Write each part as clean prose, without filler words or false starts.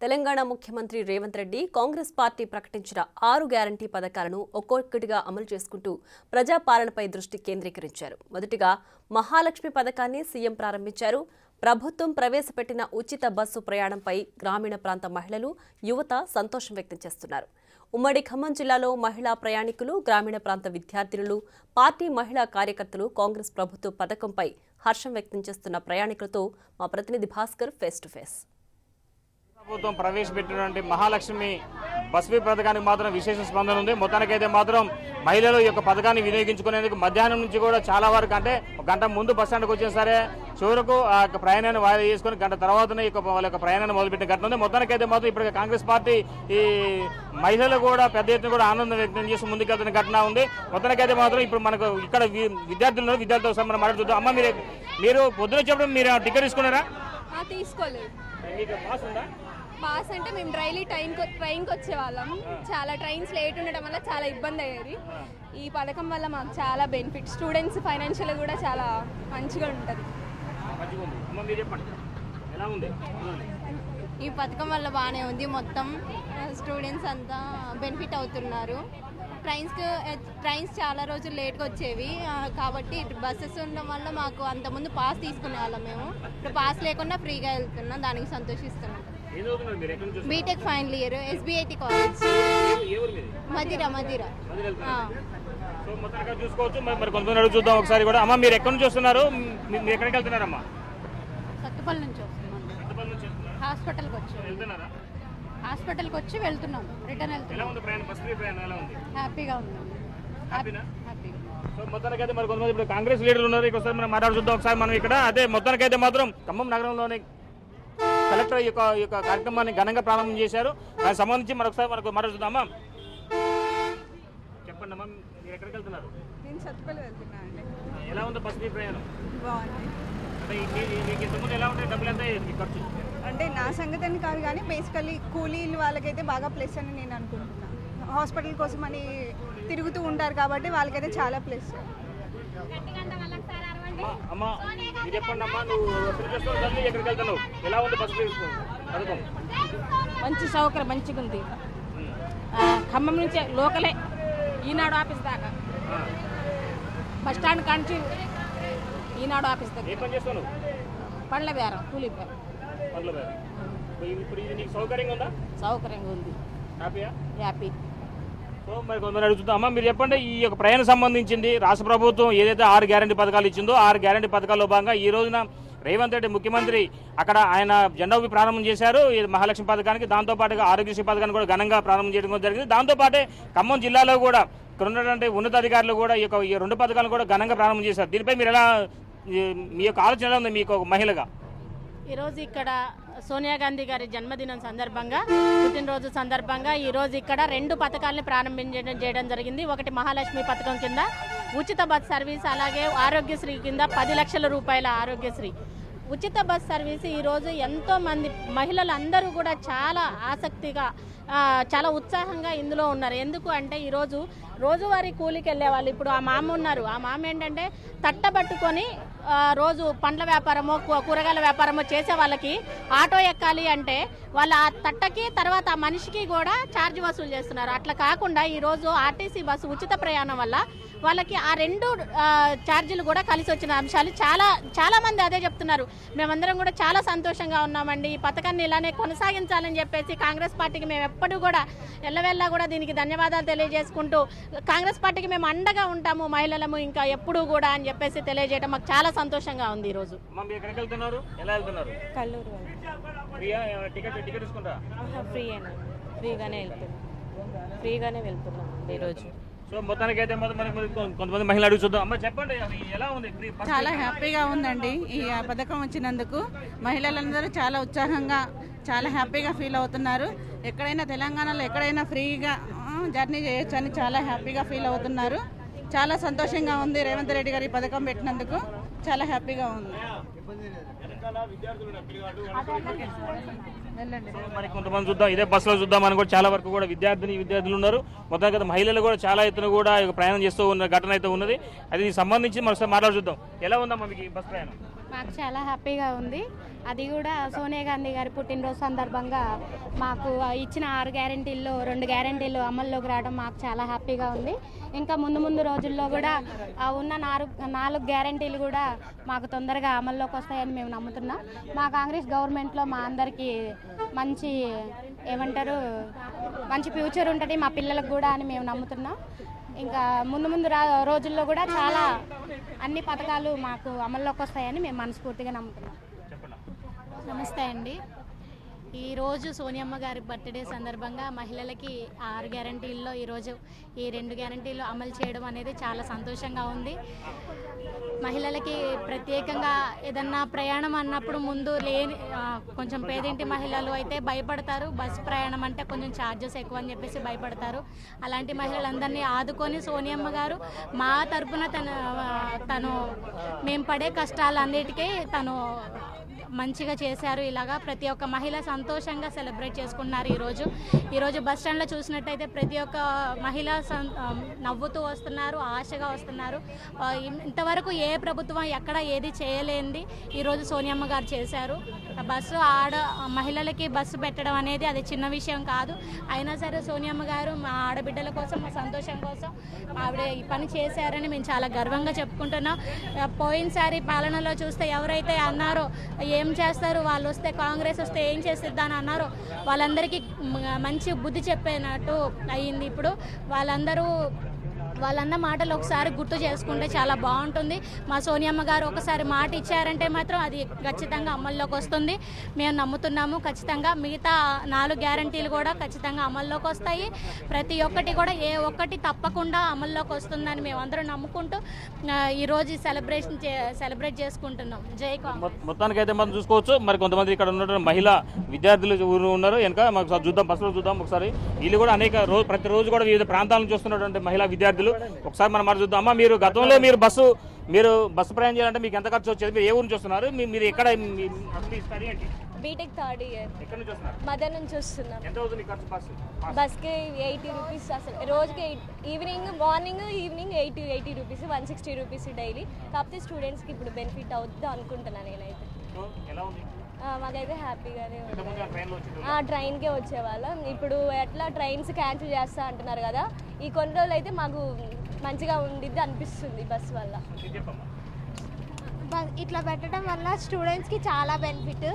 తెలంగాణ ముఖ్యమంత్రి రేవంత్ రెడ్డి కాంగ్రెస్ పార్టీ ప్రకటించిన 6 గ్యారంటీ పథకాలను ఒక్కొక్కటిగా అమలు చేసుకుంటూ ప్రజాపాలనపై దృష్టి కేంద్రీకరించారు. మొదటిగా మహాలక్ష్మి పథకాన్ని సీఎం ప్రారంభించారు. ప్రభుత్వం ప్రవేశపెట్టిన ఉచిత బస్సు ప్రయాణంపై గ్రామీణ ప్రాంత మహిళలు, యువత సంతోషం వ్యక్తం చేస్తున్నారు. ఉమ్మడి ఖమ్మం జిల్లాలో మహిళా ప్రయాణికులు, గ్రామీణ ప్రాంత విద్యార్థినులు, పార్టీ మహిళా కార్యకర్తలు కాంగ్రెస్ ప్రభుత్వ పథకంపై హర్షం వ్యక్తం చేస్తున్న ప్రయాణికులతో మా ప్రతినిధి భాస్కర్ ఫేస్ టు ఫేస్. ప్రభుత్వం ప్రవేశపెట్టినటువంటి మహాలక్ష్మి బస్సు పథకానికి మాత్రం విశేష స్పందన ఉంది. మొత్తానికైతే మాత్రం మహిళలు ఈ యొక్క పథకాన్ని వినియోగించుకునేందుకు మధ్యాహ్నం నుంచి కూడా చాలా వరకు, అంటే గంట ముందు బస్ స్టాండ్కి వచ్చినా సరే చివరకు ఆ యొక్క ప్రయాణాన్ని వాయిదా చేసుకుని గంట తర్వాతనే వాళ్ళ యొక్క ప్రయాణాన్ని మొదలుపెట్టిన ఘటన ఉంది. మొత్తానికైతే మాత్రం ఇప్పుడు కాంగ్రెస్ పార్టీ ఈ మహిళలు కూడా పెద్ద ఎత్తున కూడా ఆనందం వ్యక్తం చేసి ముందుకెళ్తున్న ఘటన ఉంది. మొత్తానికైతే మాత్రం ఇప్పుడు మనకు ఇక్కడ విద్యార్థులతో ఒకసారి మనం మాట్లాడుతుంటాం. అమ్మ, మీరు పొద్దున చెప్పడం మీరు టికెట్ తీసుకున్నారా? తీసుకోలేదు. పాస్ ఉందా? పాస్ అంటే మేము డైలీ ట్రైన్కి వచ్చేవాళ్ళం. చాలా ట్రైన్స్ లేట్ ఉండడం వల్ల చాలా ఇబ్బంది అయ్యేది. ఈ పథకం వల్ల మాకు చాలా బెనిఫిట్, స్టూడెంట్స్ ఫైనాన్షియల్ కూడా చాలా మంచిగా ఉంటుంది. ఈ పథకం వల్ల బాగానే ఉంది. మొత్తం స్టూడెంట్స్ అంతా బెనిఫిట్ అవుతున్నారు. ట్రైన్స్ చాలా రోజులు లేట్గా వచ్చేవి కాబట్టి బస్సెస్ ఉండడం వల్ల మాకు అంతకుముందు పాస్ తీసుకునే వాళ్ళం. మేము ఇప్పుడు పాస్ లేకుండా ఫ్రీగా వెళ్తున్నాం, దానికి సంతోషిస్తున్నాం. B tech final year, SBIT college, Madhira. చూసుకోవచ్చు. మరి కొంతమంది అడుగు చూద్దాం ఒకసారి కూడా. అమ్మ, మీరు ఎక్కడి నుంచి వస్తున్నారు? మీరు ఎక్కడికి వెళ్తున్నారమ్మా? సత్తుపల్లి నుంచి వస్తున్నాం. హాస్పిటల్కి వచ్చి వెళ్తున్నాం. రిటర్న్ వెళ్తున్నాం. హ్యాపీగా ఉంది. మొత్తానికైతే మరి కొంతమంది ఇప్పుడు కాంగ్రెస్ లీడర్లు ఉన్నారు. ఒకసారి మనం మాట్లాడుతుందాం ఒకసారి మనం ఇక్కడ. అదే మొత్తానికైతే మాత్రం ఖమ్మం నగరంలోని కలెక్టర్ ఈ యొక్క కార్యక్రమాన్ని ఘనంగా ప్రారంభం చేశారు. దానికి సంబంధించి మరొకసారి మనకు మాట్లాడుతుందామా? చెప్పండి అమ్మా, మీరు ఎక్కడికి వెళ్తున్నారు? నేను సత్తుపల్లి వెళ్తున్నా అండి. ఎలా ఉంది బస్సు ప్రయాణం? బాగుంది. అంటే మీకు ఇంతకుముందు ఎలా ఉంటాయి? డబ్బులు ఎంత ఖర్చు? అంటే నా సంగతి అని కాదు కానీ బేసికల్లీ కూలీలు వాళ్ళకైతే బాగా ప్లస్ అని నేను అనుకుంటున్నాను. హాస్పిటల్ కోసం అని తిరుగుతూ ఉంటారు కాబట్టి వాళ్ళకైతే చాలా ప్లస్. అమ్మా, మీరు చెప్పండి అమ్మా, నువ్వు ఎక్కడికి వెళ్తున్నావు? ఎలా ఉంది బస్సు పథకం? మంచి సౌకర్యం, మంచిగా ఉంది. ఖమ్మం నుంచే లోకలే, ఈనాడు ఆఫీస్ దాకా, బస్ స్టాండ్ కాంచి ఈనాడు ఆఫీస్ దాకా. ఏ పని చేస్తావు? పండ్ల బేరం, కూలీ బేరం. పండ్ల బేరం. ఇప్పుడు ఇది నీకు సౌకర్యంగా ఉందా? సౌకర్యంగా ఉంది. హ్యాపీ. మరి కొందరు అడుగుతుందా? అమ్మ, మీరు చెప్పండి, ఈ యొక్క ప్రయాణం సంబంధించింది రాష్ట్ర ప్రభుత్వం ఏదైతే 6 గ్యారంటీ పథకాలు ఇచ్చిందో 6 గ్యారంటీ పథకాల్లో భాగంగా ఈ రోజున రేవంత్ రెడ్డి ముఖ్యమంత్రి అక్కడ ఆయన జెండా ఊపి ప్రారంభం చేశారు ఈ మహాలక్ష్మి పథకానికి. దాంతోపాటుగా ఆరోగ్యశ్రీ పథకాన్ని కూడా ఘనంగా ప్రారంభం చేయడం జరిగింది. దాంతోపాటే ఖమ్మం జిల్లాలో కూడా ఇక్కడ ఉన్నటువంటి ఉన్నతాధికారులు కూడా ఈ 2 పథకాలను కూడా ఘనంగా ప్రారంభం చేశారు. దీనిపై మీరు ఎలా, మీ యొక్క ఆలోచన ఎలా ఉంది మీకు ఒక మహిళగా? ఈరోజు ఇక్కడ సోనియా గాంధీ గారి జన్మదినం సందర్భంగా, పుట్టినరోజు సందర్భంగా ఈరోజు ఇక్కడ 2 పథకాలని ప్రారంభించడం జరిగింది. ఒకటి మహాలక్ష్మి పథకం కింద ఉచిత బస్ సర్వీస్, అలాగే ఆరోగ్యశ్రీ కింద 10 లక్షల రూపాయల ఆరోగ్యశ్రీ ఉచిత బస్ సర్వీస్. ఈరోజు ఎంతోమంది మహిళలు అందరూ కూడా చాలా ఆసక్తిగా, చాలా ఉత్సాహంగా ఇందులో ఉన్నారు. ఎందుకు అంటే ఈరోజు రోజువారీ కూలికి వెళ్ళే వాళ్ళు, ఇప్పుడు ఆ మామ ఉన్నారు. ఆ మామ ఏంటంటే తట్టబట్టుకొని రోజు పండ్ల వ్యాపారమో కూరగాయల వ్యాపారమో చేసే వాళ్ళకి ఆటో ఎక్కాలి అంటే వాళ్ళ ఆ తట్టకి తర్వాత ఆ మనిషికి కూడా ఛార్జ్ వసూలు చేస్తున్నారు. అట్లా కాకుండా ఈరోజు ఆర్టీసీ బస్సు ఉచిత ప్రయాణం వల్ల వాళ్ళకి ఆ 2 ఛార్జీలు కూడా కలిసి వచ్చిన అంశాలు చాలా మంది అదే చెప్తున్నారు. మేమందరం కూడా చాలా సంతోషంగా ఉన్నామండి. ఈ పథకాన్ని ఇలానే కొనసాగించాలని చెప్పేసి కాంగ్రెస్ పార్టీకి మేము ఎప్పుడు కూడా ఎల్లవెల్లా కూడా దీనికి ధన్యవాదాలు తెలియజేసుకుంటూ, కాంగ్రెస్ పార్టీకి మేము అండగా ఉంటాము మహిళలము ఇంకా ఎప్పుడు కూడా అని చెప్పేసి తెలియజేయడం మాకు చాలా సంతోషంగా ఉంది. ఈరోజు ఫ్రీగానే వెళ్తున్నాం ఈరోజు. సో మొత్తానికి అయితే కొంతమంది మహిళలు అడుగు చూద్దాం. అమ్మ, చెప్పండి, ఎలా ఉంది? చాలా హ్యాపీగా ఉందండి ఈ పథకం వచ్చినందుకు. మహిళలందరూ చాలా ఉత్సాహంగా, చాలా హ్యాపీగా ఫీల్ అవుతున్నారు. ఎక్కడైనా తెలంగాణలో ఎక్కడైనా ఫ్రీగా జర్నీ చేయొచ్చు అని చాలా హ్యాపీగా ఫీల్ అవుతున్నారు. చాలా సంతోషంగా ఉంది రేవంత్ రెడ్డి గారు ఈ పథకం పెట్టినందుకు. చాలా హ్యాపీగా ఉంది. మరి కొంతమంది చూద్దాం, ఇదే బస్సులో చూద్దాం అని కూడా చాలా వరకు కూడా విద్యార్థులు ఉన్నారు. మొత్తం కదా మహిళలు కూడా చాలా ఎత్తున కూడా ప్రయాణం చేస్తూ ఉన్న ఘటన అయితే ఉన్నది. అది సంబంధించి మరోసారి మాట్లాడుతుందాం. ఎలా ఉందమ్మా మీకు ఈ బస్ ప్రయాణం? మాకు చాలా హ్యాపీగా ఉంది. అది కూడా సోనియా గాంధీ గారి పుట్టినరోజు సందర్భంగా మాకు ఇచ్చిన 6 గ్యారెంటీల్లో 2 గ్యారెంటీలు అమల్లోకి రావడం మాకు చాలా హ్యాపీగా ఉంది. ఇంకా ముందు రోజుల్లో కూడా ఉన్న 4 గ్యారెంటీలు కూడా మాకు తొందరగా అమల్లోకి వస్తాయని మేము నమ్ముతున్నాం. మా కాంగ్రెస్ గవర్నమెంట్లో మా అందరికీ మంచి మంచి ఫ్యూచర్ ఉంటుంది మా పిల్లలకు కూడా అని మేము నమ్ముతున్నాం. ఇంకా ముందు రోజుల్లో కూడా చాలా అన్ని పథకాలు మాకు అమల్లోకి వస్తాయని మేము మనస్ఫూర్తిగా నమ్ముతున్నాం. నమస్తే అండి. ఈరోజు సోనియమ్మ గారి బర్త్డే సందర్భంగా మహిళలకి 6 గ్యారంటీల్లో ఈరోజు ఈ 2 గ్యారంటీలు అమలు చేయడం అనేది చాలా సంతోషంగా ఉంది. మహిళలకి ప్రత్యేకంగా ఏదన్నా ప్రయాణం అన్నప్పుడు ముందు కొంచెం పేదింటి మహిళలు అయితే భయపడతారు. బస్ ప్రయాణం అంటే కొంచెం ఛార్జెస్ ఎక్కువ అని చెప్పేసి భయపడతారు. అలాంటి మహిళలందరినీ ఆదుకొని సోనియమ్మ గారు మా తరపున తను మేము పడే కష్టాలన్నిటికీ తను మంచిగా చేశారు. ఇలాగా ప్రతి ఒక్క మహిళ సంతోషంగా సెలబ్రేట్ చేసుకున్నారు. ఈరోజు బస్ స్టాండ్లో చూసినట్టయితే ప్రతి ఒక్క మహిళ నవ్వుతూ వస్తున్నారు, ఆశగా వస్తున్నారు. ఇంతవరకు ఏ ప్రభుత్వం ఎక్కడ ఏది చేయలేనిది ఈరోజు సోనియమ్మ గారు చేశారు. మహిళలకి బస్సు పెట్టడం అనేది అది చిన్న విషయం కాదు. అయినా సరే సోనియమ్మ గారు మా ఆడబిడ్డల కోసం, మా సంతోషం కోసం ఆవిడ ఈ పని చేశారని మేము చాలా గర్వంగా చెప్పుకుంటున్నాం. పోయినసారి పాలనలో చూస్తే ఎవరైతే అన్నారో ఏం చేస్తారు, వాళ్ళు వస్తే కాంగ్రెస్ వస్తే ఏం చేసిద్దాని అన్నారో వాళ్ళందరికీ మంచి బుద్ధి చెప్పినట్టు అయ్యింది. ఇప్పుడు వాళ్ళన్న మాటలు ఒకసారి గుర్తు చేసుకుంటే చాలా బాగుంటుంది. మా సోనియమ్మ గారు ఒకసారి మాట ఇచ్చారంటే మాత్రం అది ఖచ్చితంగా అమల్లోకి వస్తుంది మేము నమ్ముతున్నాము. ఖచ్చితంగా మిగతా 4 గ్యారంటీలు కూడా ఖచ్చితంగా అమల్లోకి వస్తాయి. ప్రతి ఒక్కటి కూడా ఏ ఒక్కటి తప్పకుండా అమల్లోకి వస్తుందని మేమందరం నమ్ముకుంటూ ఈరోజు సెలబ్రేట్ చేసుకుంటున్నాం. జై కాంగ్రెస్. మొత్తానికి అయితే మనం చూసుకోవచ్చు. మరి కొంతమంది ఇక్కడ ఉన్నటువంటి మహిళా విద్యార్థులు ఉన్నారు వెనక, మాకు చూద్దాం, బస్సులో చూద్దాం ఒకసారి. వీళ్ళు కూడా ప్రతిరోజు కూడా వివిధ ప్రాంతాల నుంచి వస్తున్నటువంటి మహిళా విద్యార్థులు ఒకసారి మనం మాట చూద్దాం. అమ్మా, మీరు గతంలో మీరు బస్సు ప్రయాణం చేయాలంటే మీకు ఎంత ఖర్చు వచ్చేది? మీరు ఏ ఊరు నుంచి వస్తున్నారు? మీరు ఎక్కడ బీటెక్ 3rd ఇయర్ ఎక్కడ నుంచి వస్తున్నారు? మదర్ నుంచి వస్తున్నాం. ఎంత అవుతుంది ఖర్చు బస్కి 80 రూపీస్, అసలు రోజుకి morning evening 80 rupees, 160 rupees daily. కాకపోతే స్టూడెంట్స్కి ఇప్పుడు బెనిఫిట్ అవుద్ది అనుకుంటున్నాను నేనైతే. ఎలా ఉంది? మాకైతే హ్యాపీగానే ఉంది. ట్రైన్కే వచ్చేవాళ్ళం. ఇప్పుడు ఎట్లా ట్రైన్స్ క్యాన్సిల్ చేస్తా అంటున్నారు కదా, ఈ కొన్ని రోజులు అయితే మాకు మంచిగా ఉండిద్ది అనిపిస్తుంది బస్ వల్ల. ఇట్లా పెట్టడం వల్ల స్టూడెంట్స్కి చాలా బెనిఫిట్.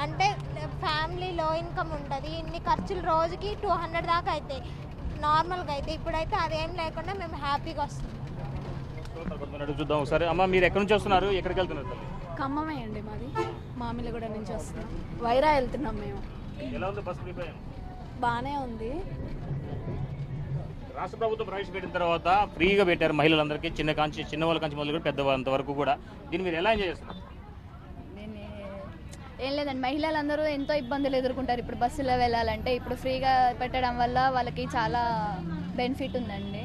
అంటే ఫ్యామిలీ లో ఇన్కమ్ ఉంటుంది, ఇన్ని ఖర్చులు రోజుకి 200 దాకా అవుతాయి నార్మల్గా అయితే. ఇప్పుడైతే అదేం లేకుండా మేము హ్యాపీగా వస్తున్నాం. చూద్దాం ఒకసారి. అమ్మ, మీరు ఎక్కడి నుంచి వస్తున్నారు, ఎక్కడికి వెళ్తున్నారు? ఖమ్మమే అండి మాది. మామిలగూడ నుంచి వస్తున్నాం. వైరా వెళ్తున్నాం మేము. ఎలా ఉంది బస్ ప్రయాణం? బాగానే ఉంది. రాష్ట్ర ప్రభుత్వం ప్రవేశపెట్టిన తర్వాత ఫ్రీగా పెట్టారు మహిళలందరికీ, చిన్న వాళ్ళ కాంచి మొదలు కూడా పెద్దవాళ్ళంత వరకు కూడా. దీన్ని మీరు ఎలా ఎంజాయ్ చేస్తున్నారు? ఏం లేదండి, మహిళలందరూ ఎంతో ఇబ్బందులు ఎదుర్కొంటారు ఇప్పుడు బస్సులో వెళ్ళాలంటే. ఇప్పుడు ఫ్రీగా పెట్టడం వల్ల వాళ్ళకి చాలా బెనిఫిట్ ఉందండి.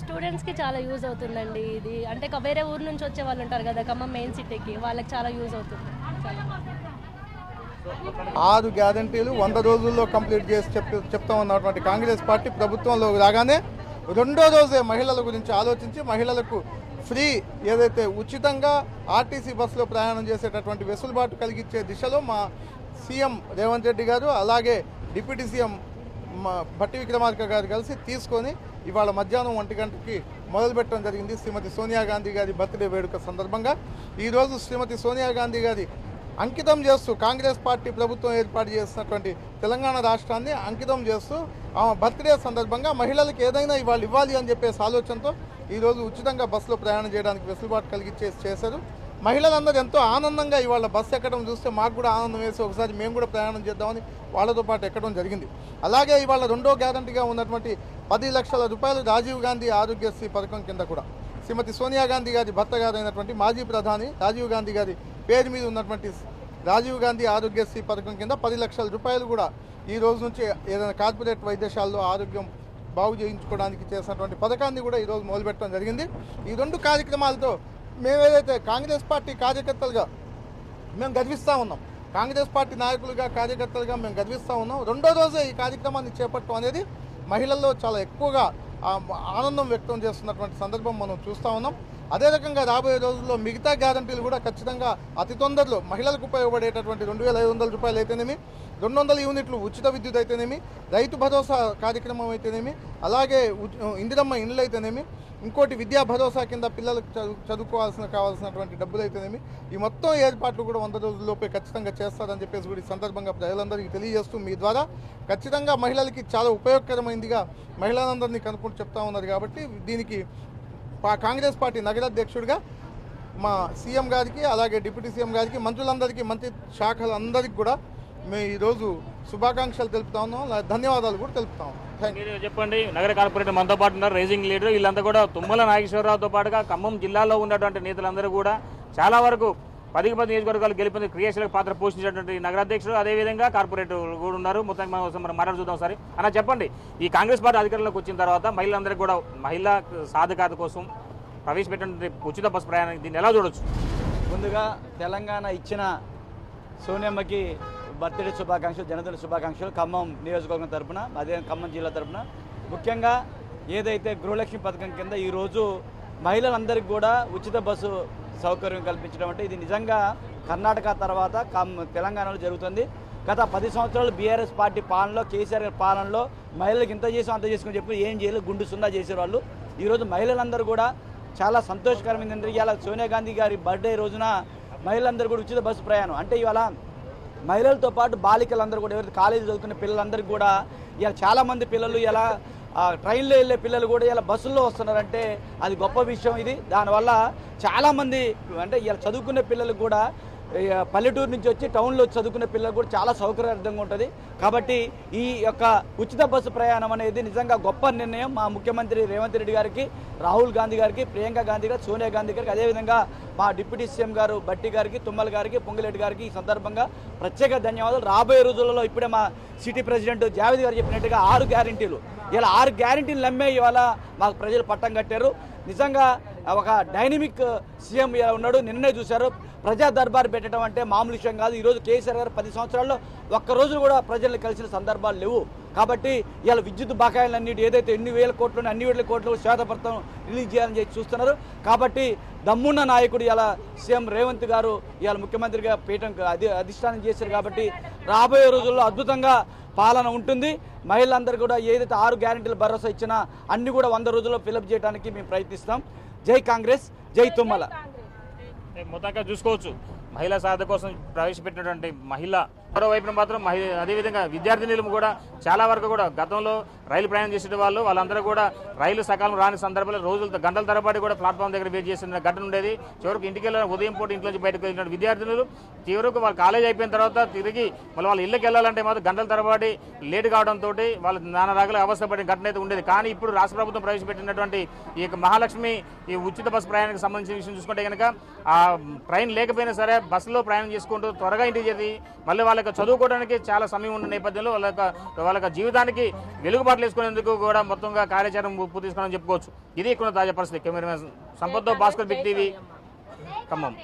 స్టూడెంట్స్కి చాలా యూజ్ అవుతుందండి ఇది. అంటే వేరే ఊరు నుంచి వచ్చే వాళ్ళు ఉంటారు కదా ఖమ్మం మెయిన్ సిటీకి, వాళ్ళకి చాలా యూజ్ అవుతుంది. 6 గ్యారంటీలు 100 రోజుల్లో కంప్లీట్ చేసి చెప్తా ఉన్నటువంటి కాంగ్రెస్ పార్టీ ప్రభుత్వంలో రాగానే 2వ రోజే మహిళల గురించి ఆలోచించి మహిళలకు ఫ్రీ ఏదైతే ఉచితంగా ఆర్టీసీ బస్సులో ప్రయాణం చేసేటటువంటి వెసులుబాటు కలిగించే దిశలో మా సీఎం రేవంత్ రెడ్డి గారు అలాగే డిప్యూటీ సీఎం భట్టి విక్రమార్క గారు కలిసి తీసుకొని ఇవాళ మధ్యాహ్నం 1 గంటకి మొదలుపెట్టడం జరిగింది. శ్రీమతి సోనియా గాంధీ గారి బర్త్డే వేడుక సందర్భంగా ఈరోజు శ్రీమతి సోనియా గాంధీ గారి అంకితం చేస్తూ కాంగ్రెస్ పార్టీ ప్రభుత్వం ఏర్పాటు చేసినటువంటి తెలంగాణ రాష్ట్రాన్ని అంకితం చేస్తూ ఆమె బర్త్డే సందర్భంగా మహిళలకు ఏదైనా ఇవాళ ఇవ్వాలి అని చెప్పేసి ఆలోచనతో ఈరోజు ఉచితంగా బస్సులో ప్రయాణం చేయడానికి వెసులుబాటు చేశారు. మహిళలందరూ ఎంతో ఆనందంగా ఇవాళ బస్సు ఎక్కడం చూస్తే మాకు కూడా ఆనందం వేసి ఒకసారి మేము కూడా ప్రయాణం చేద్దామని వాళ్ళతో పాటు ఎక్కడం జరిగింది. అలాగే ఇవాళ 2వ గ్యారంటీగా ఉన్నటువంటి 10 లక్షల రూపాయలు రాజీవ్ గాంధీ ఆరోగ్యశ్రీ పథకం కింద కూడా శ్రీమతి సోనియా గాంధీ గారి భర్త గారైనటువంటి మాజీ ప్రధాని రాజీవ్ గాంధీ గారి పేరు మీద ఉన్నటువంటి రాజీవ్ గాంధీ ఆరోగ్యశ్రీ పథకం కింద 10 లక్షల రూపాయలు కూడా ఈ రోజు నుంచి ఏదైనా కార్పొరేట్ వైద్యశాలలో ఆరోగ్యం బాగు చేయించుకోవడానికి చేసినటువంటి పథకాన్ని కూడా ఈరోజు మొదలుపెట్టడం జరిగింది. ఈ 2 కార్యక్రమాలతో మేమేదైతే కాంగ్రెస్ పార్టీ కార్యకర్తలుగా మేము గర్విస్తూ ఉన్నాం, కాంగ్రెస్ పార్టీ నాయకులుగా కార్యకర్తలుగా మేము గర్విస్తూ ఉన్నాం. 2వ రోజే ఈ కార్యక్రమాన్ని చేపట్టడం అనేది మహిళల్లో చాలా ఎక్కువగా ఆనందం వ్యక్తం చేస్తున్నటువంటి సందర్భం మనం చూస్తూ ఉన్నాం. అదే రకంగా రాబోయే రోజుల్లో మిగతా గ్యారంటీలు కూడా ఖచ్చితంగా అతి తొందరలో మహిళలకు ఉపయోగపడేటటువంటి 2,500 రూపాయలు అయితేనేమి, 200 యూనిట్లు ఉచిత విద్యుత్ అయితేనేమి, రైతు భరోసా కార్యక్రమం అయితేనేమి, అలాగే ఇందిరమ్మ ఇండ్లు అయితేనేమి, ఇంకోటి విద్యా భరోసా కింద పిల్లలకు కావాల్సినటువంటి డబ్బులు అయితేనేమి, ఈ మొత్తం ఏర్పాట్లు కూడా 100 రోజుల్లోపే ఖచ్చితంగా చేస్తారని చెప్పేసి కూడా ఈ సందర్భంగా ప్రజలందరికీ తెలియజేస్తూ మీ ద్వారా ఖచ్చితంగా మహిళలకి చాలా ఉపయోగకరమైందిగా మహిళలందరినీ కనుక్కుంటూ చెప్తా ఉన్నారు. కాబట్టి దీనికి కాంగ్రెస్ పార్టీ నగరాధ్యక్షుడిగా మా సీఎం గారికి, అలాగే డిప్యూటీ సీఎం గారికి, మంత్రులందరికీ, మంత్రి శాఖలందరికీ కూడా మేము ఈరోజు శుభాకాంక్షలు తెలుపుతా ఉన్నాం, ధన్యవాదాలు కూడా తెలుపుతాం. మీరు చెప్పండి, నగర కార్పొరేటర్ మనతో పాటు ఉన్నారు, రైజింగ్ లీడర్. వీళ్ళంతా కూడా తుమ్మల నాగేశ్వరరావుతో పాటుగా ఖమ్మం జిల్లాలో ఉన్నటువంటి నేతలందరూ కూడా చాలా వరకు 10 నియోజకవర్గాలు గెలిపొంది క్రియాశీలక పాత్ర పోషించినటువంటి నగరాధ్యక్షుడు, అదేవిధంగా కార్పొరేటర్ కూడా ఉన్నారు. మొత్తానికి మనం మాట్లాడు చూద్దాం సరే అన్న. చెప్పండి, ఈ కాంగ్రెస్ పార్టీ అధికారంలోకి వచ్చిన తర్వాత మహిళలందరికీ కూడా మహిళా సాధికారత కోసం ప్రవేశపెట్టిన ఉచిత బస్సు ప్రయాణానికి దీన్ని ఎలా చూడొచ్చు? ముందుగా తెలంగాణ ఇచ్చిన సోనియమ్మకి బర్త్డే శుభాకాంక్షలు, జనదిన శుభాకాంక్షలు ఖమ్మం నియోజకవర్గం తరఫున, అదే ఖమ్మం జిల్లా తరఫున. ముఖ్యంగా ఏదైతే గృహలక్ష్మి పథకం కింద ఈరోజు మహిళలందరికీ కూడా ఉచిత బస్సు సౌకర్యం కల్పించడం అంటే ఇది నిజంగా కర్ణాటక తర్వాత తెలంగాణలో జరుగుతుంది. గత 10 సంవత్సరాలు బీఆర్ఎస్ పార్టీ పాలనలో, కేసీఆర్ గారి పాలనలో మహిళలకు ఇంత చేసాం అంత చేసుకుని చెప్పి ఏం చేయలేదు, గుండు సున్నా చేసేవాళ్ళు. ఈరోజు మహిళలందరూ కూడా చాలా సంతోషకరమైంది. ఇవాళ సోనియా గాంధీ గారి బర్త్డే రోజున మహిళలందరూ కూడా ఉచిత బస్సు ప్రయాణం అంటే ఇవాళ మహిళలతో పాటు బాలికలందరూ కూడా ఎవరైతే కాలేజీ చదువుకునే పిల్లలందరికీ కూడా ఇలా చాలామంది పిల్లలు ఇలా ట్రైన్లో వెళ్ళే పిల్లలు కూడా ఇలా బస్సుల్లో వస్తున్నారంటే అది గొప్ప విషయం. ఇది దానివల్ల చాలామంది అంటే ఇలా చదువుకునే పిల్లలకు కూడా పల్లెటూరు నుంచి వచ్చి టౌన్లో చదువుకునే పిల్లలకు కూడా చాలా సౌకర్యవంతంగా ఉంటుంది. కాబట్టి ఈ యొక్క ఉచిత బస్సు ప్రయాణం అనేది నిజంగా గొప్ప నిర్ణయం. మా ముఖ్యమంత్రి రేవంత్ రెడ్డి గారికి, రాహుల్ గాంధీ గారికి, ప్రియాంక గాంధీ గారికి, సోనియా గాంధీ గారికి, అదేవిధంగా మా డిప్యూటీ సీఎం గారు బట్టి గారికి, తుమ్మల గారికి, పొంగులేటి గారికి ఈ సందర్భంగా ప్రత్యేక ధన్యవాదాలు. రాబోయే రోజులలో ఇప్పుడే మా సిటీ ప్రెసిడెంట్ జావేద్ గారు చెప్పినట్టుగా 6 గ్యారెంటీలు, ఇలా 6 గ్యారెంటీలు నమ్మే ఇవాళ మాకు ప్రజలు పట్టం కట్టారు. నిజంగా ఒక డైనమిక్ సీఎం ఇలా ఉన్నాడు. నిన్నే చూశారు, ప్రజా దర్బార్ పెట్టడం అంటే మామూలు విషయం కాదు. ఈరోజు కేసీఆర్ గారు 10 సంవత్సరాల్లో ఒక్కరోజు కూడా ప్రజల్ని కలిసిన సందర్భాలు లేవు. కాబట్టి ఇలా విద్యుత్ బకాయిలన్నిటి ఏదైతే ఎన్ని వేల కోట్లు అన్ని వేల కోట్లు శ్వేతపత్రం రిలీజ్ చేయాలని చెప్పి చూస్తున్నారు. కాబట్టి దమ్మున్న నాయకుడు ఇలా సీఎం రేవంత్ గారు ఇవాళ ముఖ్యమంత్రిగా పీఠం అధిష్టానం చేశారు. కాబట్టి రాబోయే రోజుల్లో అద్భుతంగా పాలన ఉంటుంది. మహిళలందరూ కూడా ఏదైతే 6 గ్యారెంటీలు భరోసా ఇచ్చినా అన్ని కూడా 100 రోజుల్లో ఫిలప్ చేయడానికి మేము ప్రయత్నిస్తాం. జై కాంగ్రెస్, జై తుమ్మల. మొత్తంగా చూసుకోవచ్చు, మహిళా సాధన కోసం ప్రవేశపెట్టినటువంటి మహిళ మరోవైపున మాత్రం అదేవిధంగా విద్యార్థినులు కూడా చాలా వరకు కూడా గతంలో రైలు ప్రయాణం చేసే వాళ్ళందరూ కూడా రైలు సకాలం రాని సందర్భంలో గంటల తరబడి కూడా ప్లాట్ఫామ్ దగ్గర వెయిట్ చేసిన ఘటన ఉండేది. చివరికి ఇంటికి వెళ్ళిన ఉదయం పూట ఇంట్లోంచి బయటకు వెళ్ళిన విద్యార్థినులు చివరకు వాళ్ళ కాలేజ్ అయిపోయిన తర్వాత తిరిగి మళ్ళీ వాళ్ళ ఇళ్ళకి వెళ్ళాలంటే మాత్రం గంటల తరబడి లేట్ కావడంతో వాళ్ళు నానా రకాల అవస్థపడిన ఘటన అయితే ఉండేది. కానీ ఇప్పుడు రాష్ట్ర ప్రభుత్వం ప్రవేశపెట్టినటువంటి ఈ మహాలక్ష్మి ఈ ఉచిత బస్సు ప్రయాణానికి సంబంధించిన విషయం చూసుకుంటే కనుక ఆ ట్రైన్ లేకపోయినా సరే బస్సులో ప్రయాణం చేసుకుంటూ త్వరగా ఇంటికి చేరి మళ్ళీ వాళ్ళకి చదువుకోవడానికి చాలా సమయం ఉన్న నేపథ్యంలో వాళ్ళ జీవితానికి వెలుగుబాట్లు వేసుకునేందుకు కూడా మొత్తంగా కార్యాచరణ పూర్తి తీసుకోవాలని చెప్పుకోవచ్చు. ఇది ఇక్కడ తాజా పరిస్థితి. కెమెరామెన్ సంపత్తో భాస్కర్, బిగ్ టీవీ, ఖమ్మం.